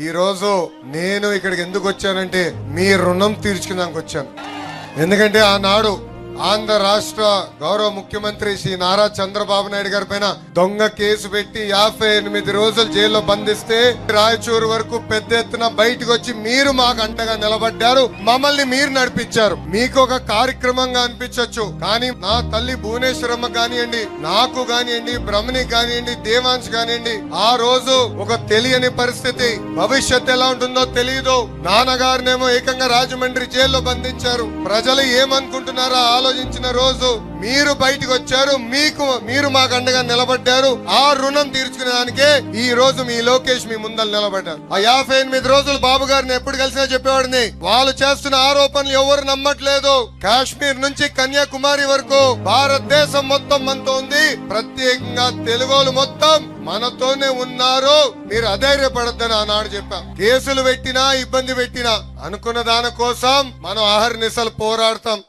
ఈ రోజు నేను ఇక్కడికి ఎందుకు వచ్చానంటే మీ రుణం తీర్చుకున్నానికి వచ్చాను. ఎందుకంటే ఆనాడు ఆంధ్ర రాష్ట్ర గౌరవ ముఖ్యమంత్రి శ్రీ నారా చంద్రబాబు నాయుడు గారి పైన దొంగ కేసు పెట్టి 58 రోజులు జైల్లో బంధిస్తే రాయచూరు వరకు పెద్ద ఎత్తున బయటకు వచ్చి మీరు మాకు అంటగా నిలబడ్డారు. మమ్మల్ని మీరు నడిపించారు. మీకు ఒక కార్యక్రమంగా అనిపించవచ్చు, కానీ నా తల్లి భువనేశ్వరమ్మ కానివ్వండి, నాకు కానివ్వండి, బ్రహ్మణి కానివ్వండి, దేవాంశ్ కానివ్వండి, ఆ రోజు ఒక తెలియని పరిస్థితి, భవిష్యత్తు ఎలా ఉంటుందో తెలియదు. నాన్నగారినేమో ఏకంగా రాజమండ్రి జైల్లో బంధించారు. ప్రజలు ఏమనుకుంటున్నారో ఆలోచించిన రోజు మీరు బయటకు వచ్చారు. మీరు మాకు అండగా నిలబడ్డారు. ఆ రుణం తీర్చుకునే దానికే ఈ రోజు మీ లోకేష్ మీ ముందర నిలబడ్డారు. ఆ 58 రోజులు బాబు గారిని ఎప్పుడు కలిసినా చెప్పేవాడిని, వాళ్ళు చేస్తున్న ఆరోపణలు ఎవరు నమ్మట్లేదు. కాశ్మీర్ నుంచి కన్యాకుమారి వరకు భారతదేశం మొత్తం మనతో ఉంది. ప్రత్యేకంగా తెలుగోలు మొత్తం మనతోనే ఉన్నారు. మీరు అధైర్యపడద్దని ఆనాడు చెప్పాం. కేసులు పెట్టినా ఇబ్బంది పెట్టినా అనుకున్న దాని కోసం మనం ఆహర్నిశలు పోరాడతాం.